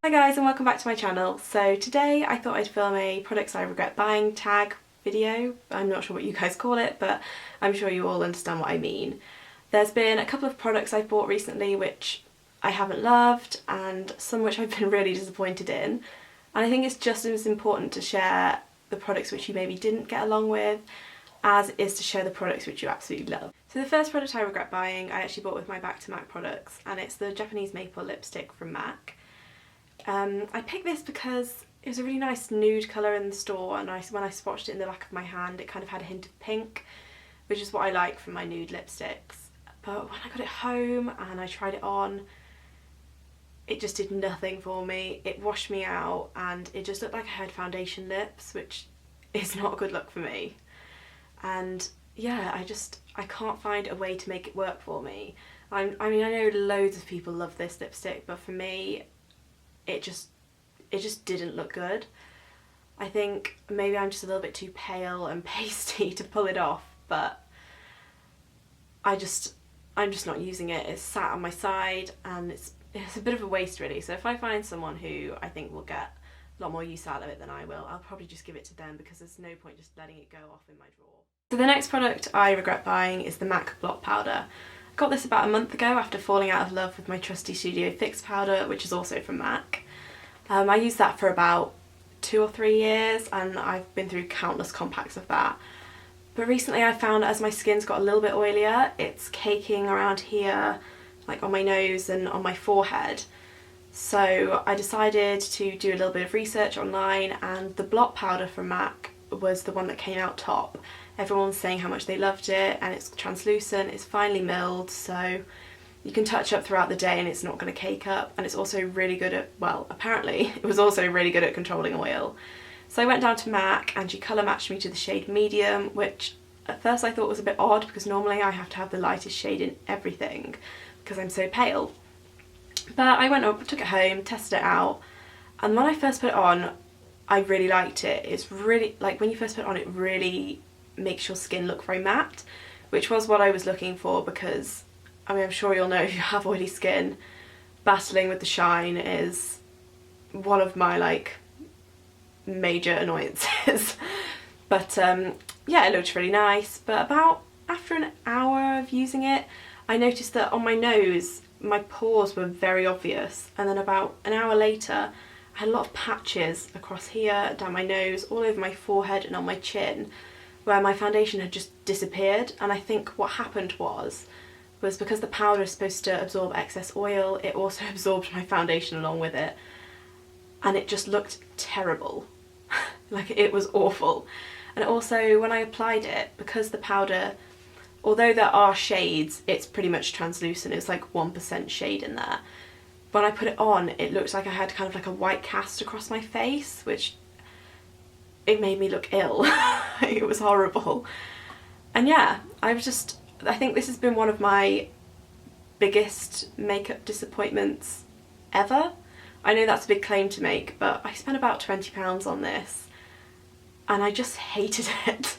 Hi guys and welcome back to my channel. So today I thought I'd film a products I regret buying tag video. I'm not sure what you guys call it, but I'm sure you all understand what I mean. There's been a couple of products I've bought recently which I haven't loved and some which I've been really disappointed in. And I think it's just as important to share the products which you maybe didn't get along with as it is to share the products which you absolutely love. So the first product I regret buying I actually bought with my Back to MAC products, and it's the Japanese Maple lipstick from MAC. I picked this because it was a really nice nude colour in the store, and when I swatched it in the back of my hand it kind of had a hint of pink, which is what I like from my nude lipsticks. But when I got it home and I tried it on, it just did nothing for me. It washed me out and it just looked like I had foundation lips, which is not a good look for me. And yeah, I can't find a way to make it work for me. I mean, I know loads of people love this lipstick, but for me it just didn't look good. I think maybe I'm just a little bit too pale and pasty to pull it off, but I'm just not using it. It's sat on my side and it's a bit of a waste really. So if I find someone who I think will get a lot more use out of it than I will, I'll probably just give it to them, because there's no point just letting it go off in my drawer. So the next product I regret buying is the MAC Blot Powder. I got this about a month ago after falling out of love with my trusty Studio Fix powder, which is also from MAC. I used that for about 2 or 3 years and I've been through countless compacts of that. But recently I found as my skin's got a little bit oilier, it's caking around here, like on my nose and on my forehead. So I decided to do a little bit of research online, and the Blot Powder from MAC was the one that came out top. Everyone's saying how much they loved it, and it's translucent, it's finely milled, so you can touch up throughout the day and it's not going to cake up, and it's also really good at, well, apparently it was also really good at controlling oil. So I went down to MAC and she colour matched me to the shade medium, which at first I thought was a bit odd because normally I have to have the lightest shade in everything because I'm so pale. But I went up, took it home, tested it out, and when I first put it on I really liked it. It's really, like, when you first put it on it really makes your skin look very matte, which was what I was looking for, because I mean, I'm sure you'll know if you have oily skin, battling with the shine is one of my like major annoyances. But yeah, it looked really nice. But about after an hour of using it, I noticed that on my nose my pores were very obvious, and then about an hour later I had a lot of patches across here, down my nose, all over my forehead and on my chin, where my foundation had just disappeared. And I think what happened was because the powder is supposed to absorb excess oil, it also absorbed my foundation along with it, and it just looked terrible. Like, it was awful. And also when I applied it, because the powder, although there are shades, it's pretty much translucent, it's like 1% shade in there. When I put it on, it looked like I had kind of like a white cast across my face, which it made me look ill. It was horrible. And yeah, I think this has been one of my biggest makeup disappointments ever. I know that's a big claim to make, but I spent about £20 on this and I just hated it.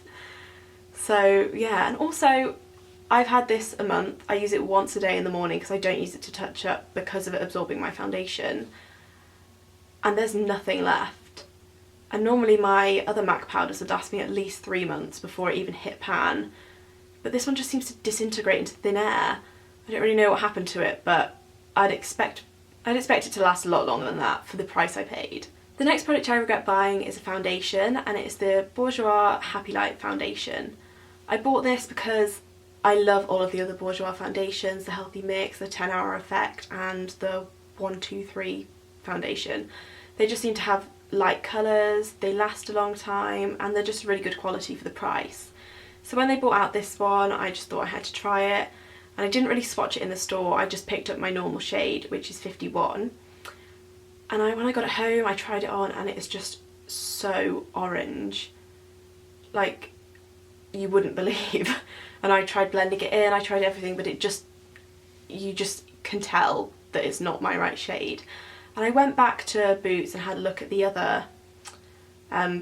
So yeah, and also I've had this a month. I use it once a day in the morning because I don't use it to touch up because of it absorbing my foundation, and there's nothing left. And normally my other MAC powders would last me at least 3 months before it even hit pan, but this one just seems to disintegrate into thin air. I don't really know what happened to it, but I'd expect it to last a lot longer than that for the price I paid. The next product I regret buying is a foundation, and it's the Bourjois Happy Light foundation. I bought this because I love all of the other Bourjois foundations, the Healthy Mix, the 10 Hour Effect and the 123 foundation. They just seem to have light colours, they last a long time, and they're just really good quality for the price. So when they brought out this one, I just thought I had to try it, and I didn't really swatch it in the store. I just picked up my normal shade, which is 51, and when I got it home I tried it on and it is just so orange, like you wouldn't believe. And I tried blending it in, I tried everything, but you just can tell that it's not my right shade. And I went back to Boots and had a look at the other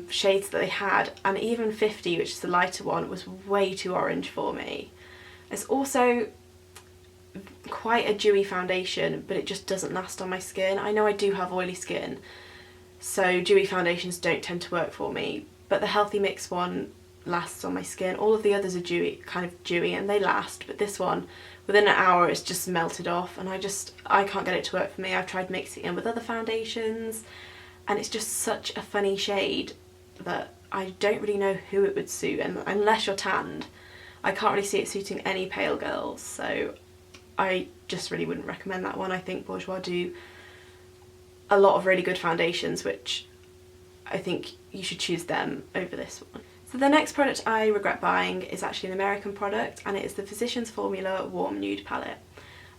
shades that they had, and even 50, which is the lighter one, was way too orange for me. It's also, quite a dewy foundation, but it just doesn't last on my skin. I know I do have oily skin, so dewy foundations don't tend to work for me, but the Healthy Mix one lasts on my skin. All of the others are dewy, kind of dewy, and they last, but this one, within an hour it's just melted off, and I can't get it to work for me. I've tried mixing it in with other foundations, and it's just such a funny shade that I don't really know who it would suit, and unless you're tanned, I can't really see it suiting any pale girls, so I just really wouldn't recommend that one. I think Bourjois do a lot of really good foundations, which I think you should choose them over this one. So the next product I regret buying is actually an American product, and it is the Physicians Formula Warm Nude Palette.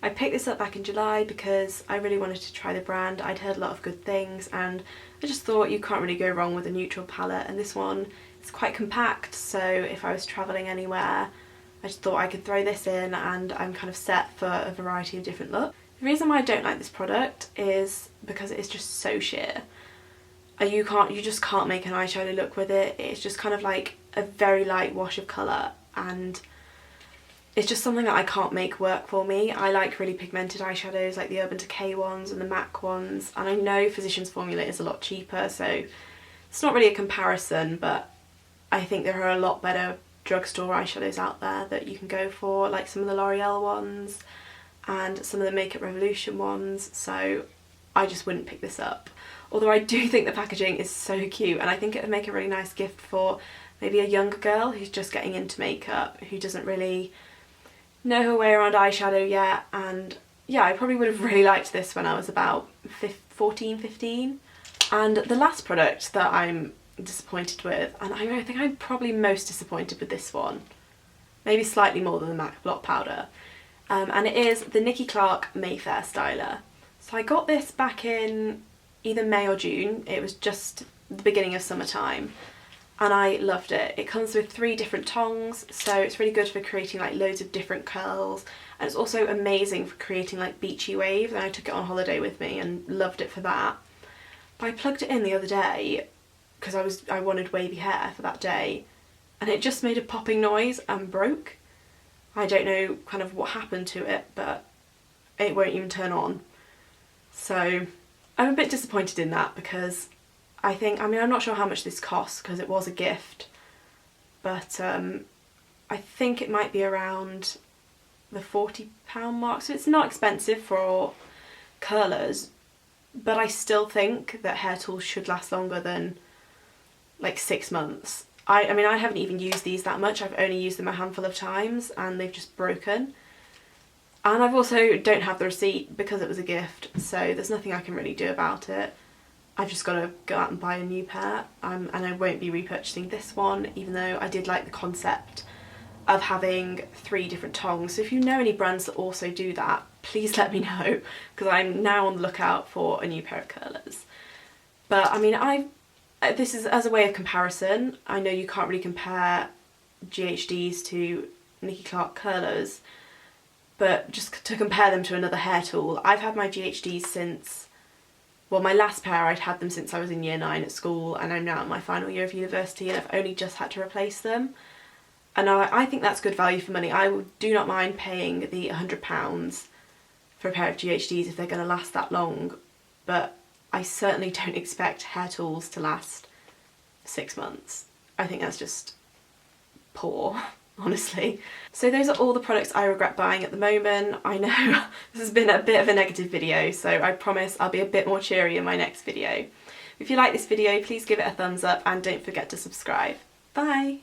I picked this up back in July because I really wanted to try the brand. I'd heard a lot of good things, and I just thought you can't really go wrong with a neutral palette, and this one is quite compact, so if I was travelling anywhere I just thought I could throw this in and I'm kind of set for a variety of different looks. The reason why I don't like this product is because it is just so sheer. You just can't make an eyeshadow look with it. It's just kind of like a very light wash of colour, and it's just something that I can't make work for me. I like really pigmented eyeshadows like the Urban Decay ones and the MAC ones, and I know Physicians Formula is a lot cheaper, so it's not really a comparison, but I think there are a lot better drugstore eyeshadows out there that you can go for, like some of the L'Oreal ones and some of the Makeup Revolution ones, so I just wouldn't pick this up. Although I do think the packaging is so cute, and I think it would make a really nice gift for maybe a younger girl who's just getting into makeup, who doesn't really know her way around eyeshadow yet. And yeah, I probably would have really liked this when I was about 14, 15. And the last product that I'm disappointed with, and I think I'm probably most disappointed with this one, maybe slightly more than the MAC Blot Powder, and it is the Clarke Mayfair Styler. So I got this back in either May or June. It was just the beginning of summertime, and I loved it. It comes with 3 different tongs, so it's really good for creating like loads of different curls, and it's also amazing for creating like beachy waves, and I took it on holiday with me and loved it for that. But I plugged it in the other day because I wanted wavy hair for that day, and it just made a popping noise and broke. I don't know kind of what happened to it, but it won't even turn on. So I'm a bit disappointed in that, because I'm not sure how much this costs because it was a gift, but I think it might be around the £40 mark, so it's not expensive for curlers, but I still think that hair tools should last longer than like 6 months. I mean, I haven't even used these that much. I've only used them a handful of times and they've just broken. And I've also don't have the receipt because it was a gift, so there's nothing I can really do about it. I've just got to go out and buy a new pair, and I won't be repurchasing this one, even though I did like the concept of having 3 different tongs. So if you know any brands that also do that, please let me know, because I'm now on the lookout for a new pair of curlers. But I mean, this is as a way of comparison. I know you can't really compare GHDs to Nicky Clarke curlers, but just to compare them to another hair tool, I've had my GHDs since, well, my last pair I'd had them since I was in year 9 at school, and I'm now in my final year of university and I've only just had to replace them. And I think that's good value for money. I do not mind paying the £100 for a pair of GHDs if they're going to last that long, but I certainly don't expect hair tools to last 6 months. I think that's just poor, honestly. So those are all the products I regret buying at the moment. I know this has been a bit of a negative video, so I promise I'll be a bit more cheery in my next video. If you like this video, please give it a thumbs up and don't forget to subscribe. Bye!